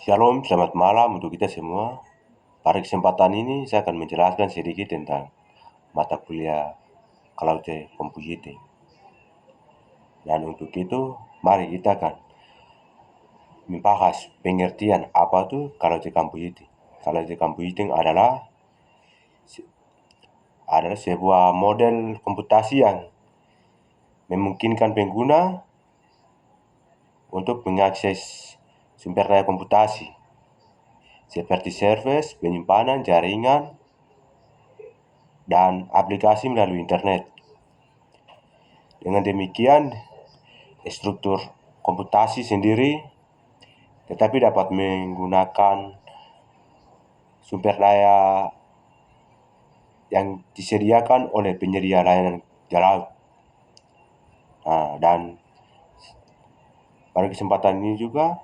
Shalom, selamat malam untuk kita semua. Pada kesempatan ini saya akan menjelaskan sedikit tentang mata kuliah Cloud Computing. Dan untuk itu, mari kita akan membahas pengertian apa itu Cloud Computing. Cloud Computing adalah sebuah model komputasi yang memungkinkan pengguna untuk mengakses sumber daya komputasi seperti service, penyimpanan, jaringan, dan aplikasi melalui internet. Dengan demikian, struktur komputasi sendiri tetapi dapat menggunakan sumber daya yang disediakan oleh penyedia layanan cloud. Dan pada kesempatan ini juga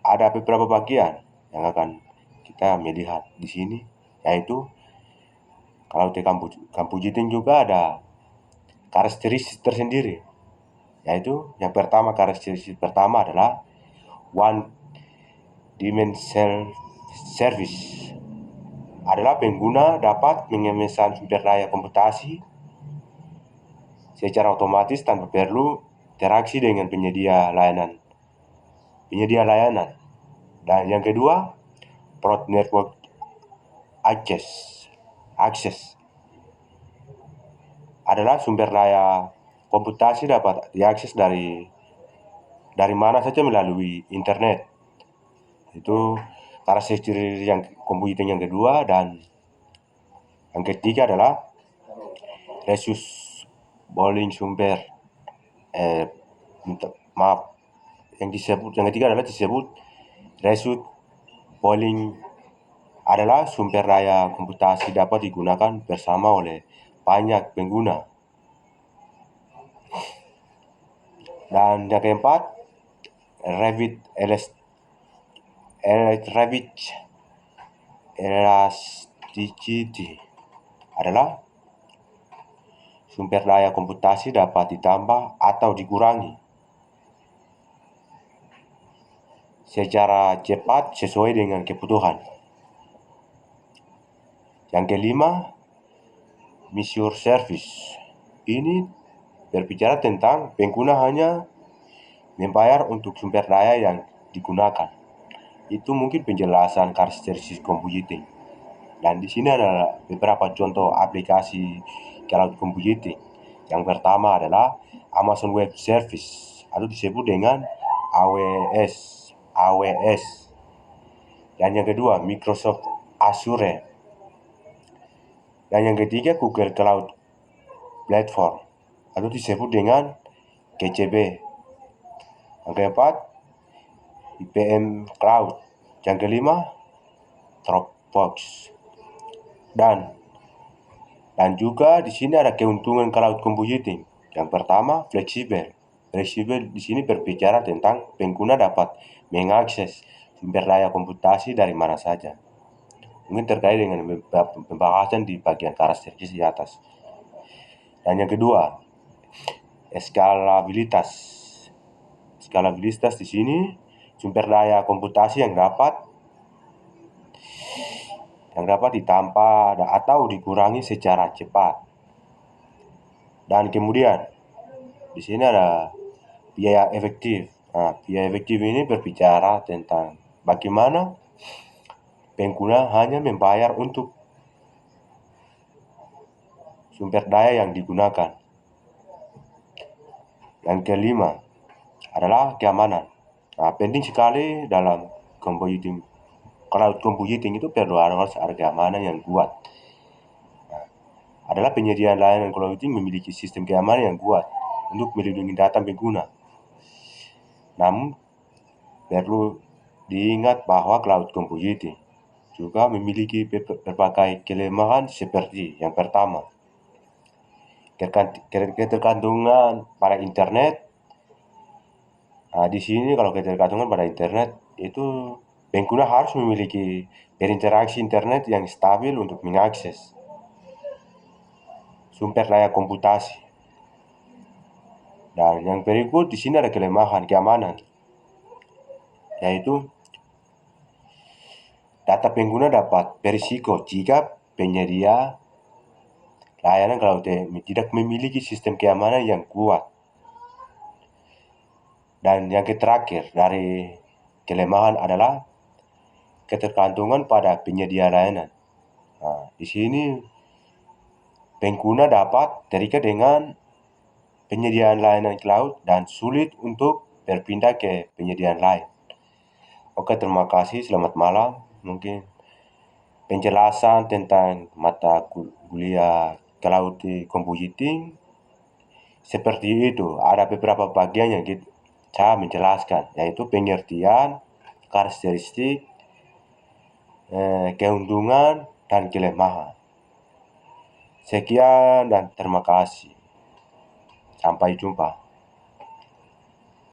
ada beberapa bagian yang akan kita melihat di sini, yaitu Cloud Computing juga ada karakteristik tersendiri, yaitu yang pertama, karakteristik pertama adalah one dimensional service, adalah pengguna dapat memesan sumber daya komputasi secara otomatis tanpa perlu interaksi dengan penyedia layanan. Dan yang kedua, broad network access adalah sumber daya komputasi dapat diakses dari mana saja melalui internet. Itu karakteristik yang komputing yang kedua. Dan yang ketiga adalah reusable sumber. Yang ketiga adalah disebut reusable, adalah sumber daya komputasi dapat digunakan bersama oleh banyak pengguna. Dan yang keempat, Revit elasticity adalah sumber daya komputasi dapat ditambah atau dikurangi secara cepat sesuai dengan kebutuhan. Yang kelima, Measure Service. Ini berbicara tentang pengguna hanya membayar untuk sumber daya yang digunakan. Itu mungkin penjelasan karakteristik computing. Dan di sini ada beberapa contoh aplikasi cloud computing. Yang pertama adalah Amazon Web Service, atau disebut dengan AWS. Dan yang kedua, Microsoft Azure. Dan yang ketiga, Google Cloud Platform, atau disebut dengan GCP. Yang keempat, IBM Cloud. Yang kelima, Dropbox. Dan juga di sini ada keuntungan cloud computing. Yang pertama, fleksibel. Fleksibel di sini berbicara tentang pengguna dapat mengakses sumber daya komputasi dari mana saja. Mungkin terkait dengan pembahasan di bagian karakteristik di atas. Dan yang kedua, skalabilitas. Skalabilitas di sini sumber daya komputasi yang dapat ditambah atau dikurangi secara cepat. Dan kemudian di sini ada biaya efektif. Biaya efektif ini berbicara tentang bagaimana pengguna hanya membayar untuk sumber daya yang digunakan. Yang kelima adalah keamanan. Penting sekali dalam cloud computing itu perlu harus ada keamanan yang kuat. Adalah penyediaan layanan cloud computing memiliki sistem keamanan yang kuat untuk melindungi data pengguna. Namun perlu diingat bahwa cloud computing juga memiliki berbagai kelemahan seperti yang pertama, ketergantungan pada internet. Di sini kalau ketergantungan pada internet itu pengguna harus memiliki berinteraksi internet yang stabil untuk mengakses sumber daya komputasi. Dan yang berikut di sini ada kelemahan keamanan, yaitu Data pengguna dapat berisiko jika penyedia layanan cloud tidak memiliki sistem keamanan yang kuat. Dan yang terakhir dari kelemahan adalah ketergantungan pada penyedia layanan. Nah, di sini pengguna dapat terikat dengan penyediaan layanan cloud dan sulit untuk berpindah ke penyediaan lain. Oke, terima kasih. Selamat malam. Mungkin penjelasan tentang mata kuliah cloud computing seperti itu. Ada beberapa bagian yang saya menjelaskan, yaitu pengertian, karakteristik, keuntungan, dan kelemahan. Sekian dan terima kasih. Sampai jumpa.